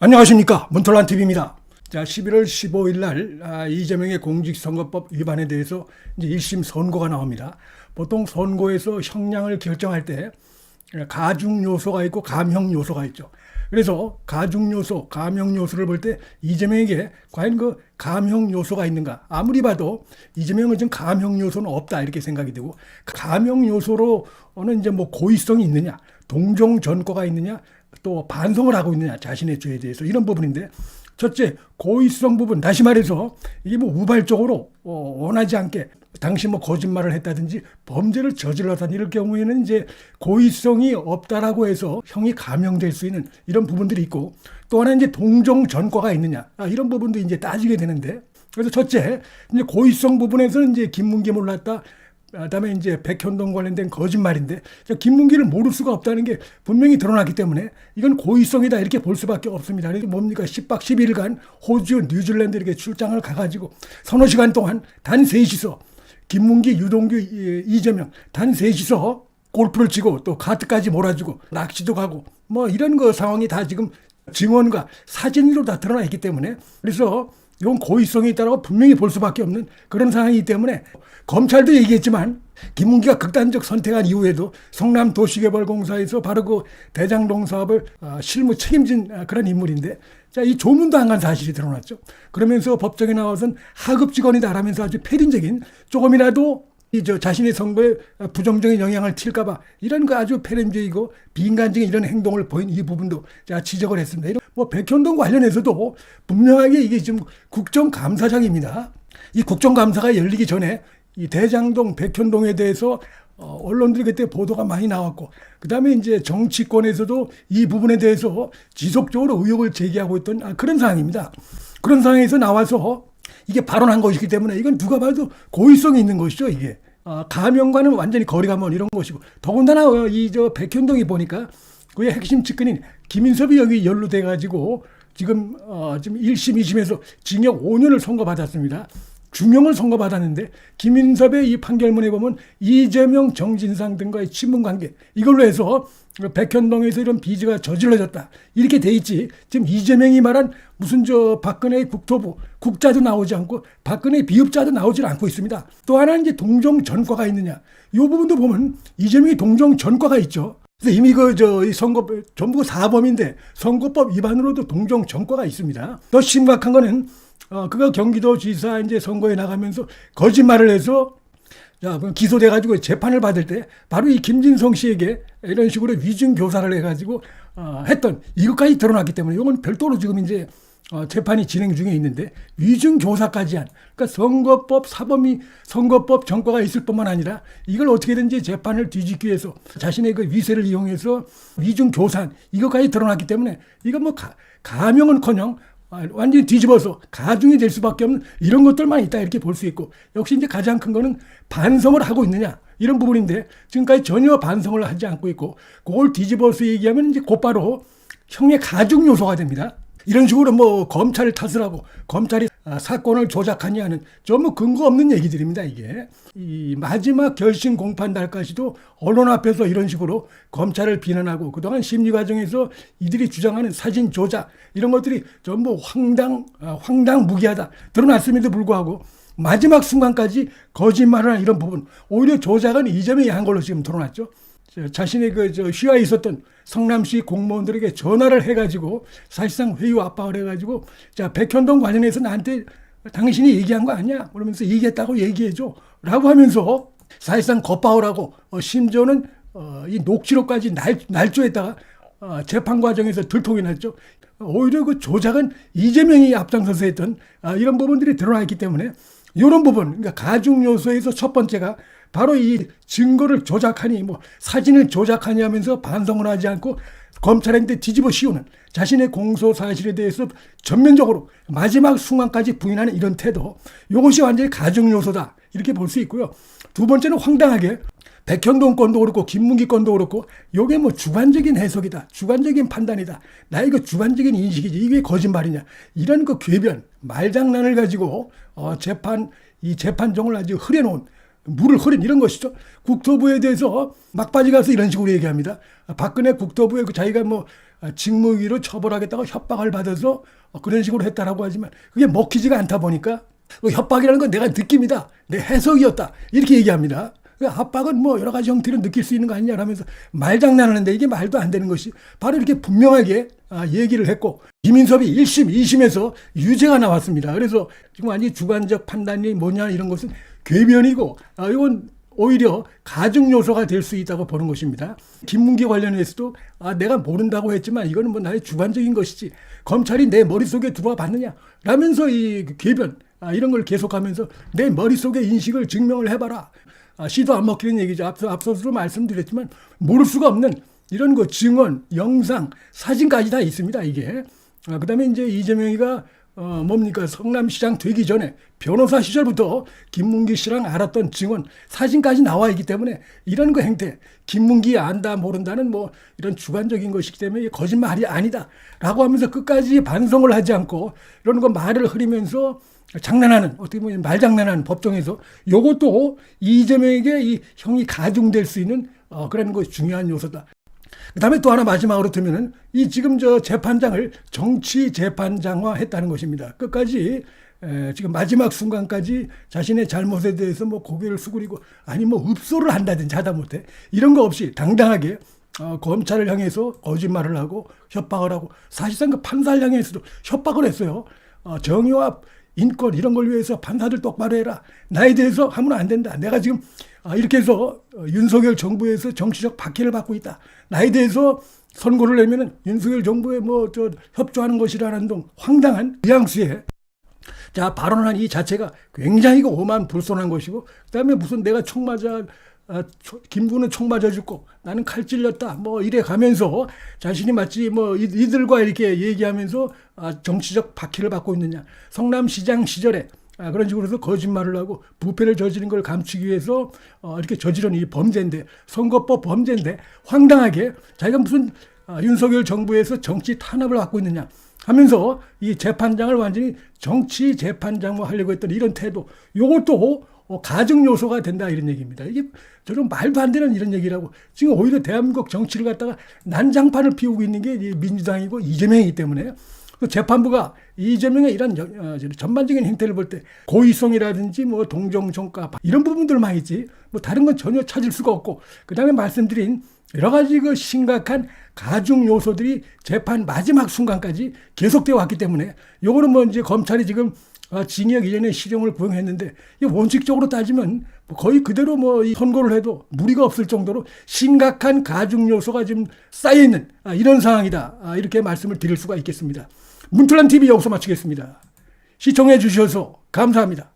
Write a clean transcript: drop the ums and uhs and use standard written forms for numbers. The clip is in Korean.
안녕하십니까, 문털란TV입니다. 자, 11월 15일 날 이재명의 공직선거법 위반에 대해서 이제 1심 선고가 나옵니다. 보통 선고에서 형량을 결정할 때 가중 요소가 있고 감형 요소가 있죠. 그래서 가중 요소, 감형 요소를 볼 때 이재명에게 과연 그 감형 요소가 있는가? 아무리 봐도 이재명은 지금 감형 요소는 없다 이렇게 생각이 되고, 감형 요소로는 이제 뭐 고의성이 있느냐, 동종 전과가 있느냐, 또 반성을 하고 있느냐, 자신의 죄에 대해서, 이런 부분인데, 첫째 고의성 부분, 다시 말해서 이게 뭐 우발적으로 원하지 않게 당시 뭐 거짓말을 했다든지 범죄를 저질렀다든지 이럴 경우에는 이제 고의성이 없다라고 해서 형이 감형될 수 있는 이런 부분들이 있고, 또 하나 이제 동종 전과가 있느냐, 이런 부분도 이제 따지게 되는데, 그래서 첫째 이제 고의성 부분에서는 이제 김문기 몰랐다, 그다음에 이제 백현동 관련된 거짓말인데, 김문기를 모를 수가 없다는 게 분명히 드러났기 때문에 이건 고의성이다 이렇게 볼 수밖에 없습니다. 그래서 뭡니까, 10박 11일간 호주, 뉴질랜드 이렇게 출장을 가가지고 서너 시간 동안 단 셋이서, 김문기, 유동규, 이재명 단 셋이서 골프를 치고 또 카트까지 몰아주고 낚시도 가고 뭐 이런 거 상황이 다 지금 증언과 사진으로 다 드러나 있기 때문에, 그래서 이건 고의성이 있다고 분명히 볼 수밖에 없는 그런 상황이기 때문에, 검찰도 얘기했지만 김문기가 극단적 선택한 이후에도 성남도시개발공사에서 바로 그 대장동 사업을 실무 책임진 그런 인물인데, 자, 이 조문도 안 간 사실이 드러났죠. 그러면서 법정에 나와서는 하급 직원이다라면서 아주 패륜적인, 조금이라도 자신의 선거에 부정적인 영향을 튈까봐 이런 거 아주 패륜적이고 비인간적인 이런 행동을 보인 이 부분도 제가 지적을 했습니다. 뭐 백현동 관련해서도 분명하게 이게 지금 국정감사장입니다. 이 국정감사가 열리기 전에 이 대장동, 백현동에 대해서 언론들이 그때 보도가 많이 나왔고, 그 다음에 이제 정치권에서도 이 부분에 대해서 지속적으로 의혹을 제기하고 있던 그런 상황입니다. 그런 상황에서 나와서 이게 발언한 것이기 때문에 이건 누가 봐도 고의성이 있는 것이죠, 이게. 감형과는 완전히 거리가 먼 이런 것이고, 더군다나 백현동이 보니까 그의 핵심 측근인 김인섭이 여기 연루돼가지고 지금 1심, 2심에서 징역 5년을 선고받았습니다. 중형을 선고받았는데, 김인섭의 이 판결문에 보면 이재명, 정진상 등과의 친분관계, 이걸로 해서 백현동에서 이런 비리가 저질러졌다 이렇게 돼 있지, 지금 이재명이 말한 무슨 박근혜 국토부 국자도 나오지 않고 박근혜 비읍자도 나오질 않고 있습니다. 또 하나 이제 동종 전과가 있느냐, 이 부분도 보면 이재명이 동종 전과가 있죠. 그래서 이미 이 선거 전부 사범인데 선거법 위반으로도 동종 전과가 있습니다. 더 심각한 거는 그가 경기도지사 이제 선거에 나가면서 거짓말을 해서 기소돼가지고 재판을 받을 때 바로 이 김진성 씨에게 이런 식으로 위증 교사를 해가지고 했던 이것까지 드러났기 때문에 이건 별도로 지금 이제 재판이 진행 중에 있는데, 위증 교사까지 한, 그러니까 선거법 사범이 선거법 전과가 있을 뿐만 아니라 이걸 어떻게든지 재판을 뒤집기 위해서 자신의 그 위세를 이용해서 위증 교사한 이것까지 드러났기 때문에 이건 뭐 감형은커녕 완전히 뒤집어서 가중이 될 수밖에 없는 이런 것들만 있다 이렇게 볼 수 있고, 역시 이제 가장 큰 거는 반성을 하고 있느냐 이런 부분인데, 지금까지 전혀 반성을 하지 않고 있고, 그걸 뒤집어서 얘기하면 이제 곧바로 형의 가중 요소가 됩니다. 이런 식으로 뭐 검찰을 탓을 하고 검찰이 사건을 조작하냐 하는 전부 근거 없는 얘기들입니다. 이게 이 마지막 결심 공판 날까지도 언론 앞에서 이런 식으로 검찰을 비난하고, 그동안 심리 과정에서 이들이 주장하는 사진 조작 이런 것들이 전부 황당무계하다 드러났음에도 불구하고 마지막 순간까지 거짓말을 하는 이런 부분, 오히려 조작은 이재명이 한 걸로 지금 드러났죠. 자신의 휘하에 있었던 성남시 공무원들에게 전화를 해가지고 사실상 회유 압박을 해가지고, 자, 백현동 관련해서 나한테 당신이 얘기한 거 아니야? 그러면서 얘기했다고 얘기해줘 라고 하면서 사실상 겁박을 하고, 심지어는 이 녹취록까지 날조했다가 재판 과정에서 들통이 났죠. 오히려 그 조작은 이재명이 앞장서서 했던 이런 부분들이 드러나 있기 때문에, 이런 부분, 그러니까 가중 요소에서 첫 번째가 바로 이 증거를 조작하니, 뭐 사진을 조작하니 하면서 반성을 하지 않고 검찰한테 뒤집어 씌우는, 자신의 공소 사실에 대해서 전면적으로 마지막 순간까지 부인하는 이런 태도, 이것이 완전히 가중 요소다 이렇게 볼 수 있고요. 두 번째는 황당하게 백현동 건도 그렇고 김문기 건도 그렇고 이게 뭐 주관적인 해석이다, 주관적인 판단이다, 나 이거 주관적인 인식이지, 이게 거짓말이냐, 이런 그 궤변 말장난을 가지고 이 재판정을 아주 흐려놓은, 물을 흐린 이런 것이죠. 국토부에 대해서 막바지 가서 이런 식으로 얘기합니다. 박근혜 국토부에 자기가 뭐 직무유기로 처벌하겠다고 협박을 받아서 그런 식으로 했다라고 하지만 그게 먹히지가 않다 보니까 그 협박이라는 건 내가 느낍니다. 내 해석이었다. 이렇게 얘기합니다. 그 압박은 뭐 여러 가지 형태로 느낄 수 있는 거 아니냐라면서 말장난하는데 이게 말도 안 되는 것이 바로 이렇게 분명하게 얘기를 했고 김인섭이 1심, 2심에서 유죄가 나왔습니다. 그래서 지금 완전히 주관적 판단이 뭐냐 이런 것은 궤변이고 이건 오히려 가중 요소가 될 수 있다고 보는 것입니다. 김문기 관련해서도 내가 모른다고 했지만 이거는 뭐 나의 주관적인 것이지 검찰이 내 머릿속에 들어와 봤느냐 라면서 이 궤변 이런 걸 계속하면서 내 머릿속의 인식을 증명을 해봐라. 시도 안 먹히는 얘기죠. 앞서서 말씀드렸지만 모를 수가 없는 이런 거 증언, 영상, 사진까지 다 있습니다. 이게. 그다음에 이제 이재명이가 뭡니까 성남시장 되기 전에 변호사 시절부터 김문기 씨랑 알았던 증언, 사진까지 나와 있기 때문에 이런 거 행태, 김문기 안다 모른다는 뭐 이런 주관적인 것이기 때문에 거짓말이 아니다라고 하면서 끝까지 반성을 하지 않고 이런 거 말을 흐리면서 장난하는 어떻게 보면 말장난하는 법정에서 이것도 이재명에게 이 형이 가중될 수 있는 그런 거 중요한 요소다. 그다음에 또 하나 마지막으로 들면은 이 지금 저 재판장을 정치 재판장화 했다는 것입니다. 끝까지 지금 마지막 순간까지 자신의 잘못에 대해서 뭐 고개를 수그리고 아니 뭐 읍소를 한다든지 하다못해 이런 거 없이 당당하게 검찰을 향해서 거짓말을 하고 협박을 하고 사실상 그 판사를 향해서도 협박을 했어요. 정의와 인권 이런 걸 위해서 판사들 똑바로 해라. 나에 대해서 하면 안 된다. 내가 지금 이렇게 해서 윤석열 정부에서 정치적 박해를 받고 있다. 나에 대해서 선고를 내면은 윤석열 정부에 뭐 협조하는 것이라는 등 황당한 뉘앙스에 발언한 이 자체가 굉장히 오만불손한 것이고 그다음에 무슨 내가 총 맞아 김구는 총 맞아 죽고 나는 칼 찔렸다 뭐 이래 가면서 자신이 마치 뭐 이들과 이렇게 얘기하면서 정치적 박해를 받고 있느냐. 성남시장 시절에 그런 식으로 해서 거짓말을 하고 부패를 저지른 걸 감추기 위해서 이렇게 저지른 이 범죄인데 선거법 범죄인데 황당하게 자기가 무슨 윤석열 정부에서 정치 탄압을 받고 있느냐 하면서 이 재판장을 완전히 정치 재판장으로 하려고 했던 이런 태도 이것도 가중 요소가 된다 이런 얘기입니다. 이게 저런 말도 안 되는 이런 얘기라고 지금 오히려 대한민국 정치를 갖다가 난장판을 피우고 있는 게 민주당이고 이재명이기 때문에 재판부가 이재명의 이런 전반적인 행태를 볼 때 고의성이라든지 뭐 동정정가 이런 부분들만 있지 뭐 다른 건 전혀 찾을 수가 없고 그다음에 말씀드린 여러 가지 그 심각한 가중 요소들이 재판 마지막 순간까지 계속되어 왔기 때문에 요거는 뭐 이제 검찰이 지금 징역 2년의 실형을 구형했는데 원칙적으로 따지면 거의 그대로 뭐 선고를 해도 무리가 없을 정도로 심각한 가중 요소가 지금 쌓여 있는 이런 상황이다. 이렇게 말씀을 드릴 수가 있겠습니다. 문틀란 TV 여기서 마치겠습니다. 시청해 주셔서 감사합니다.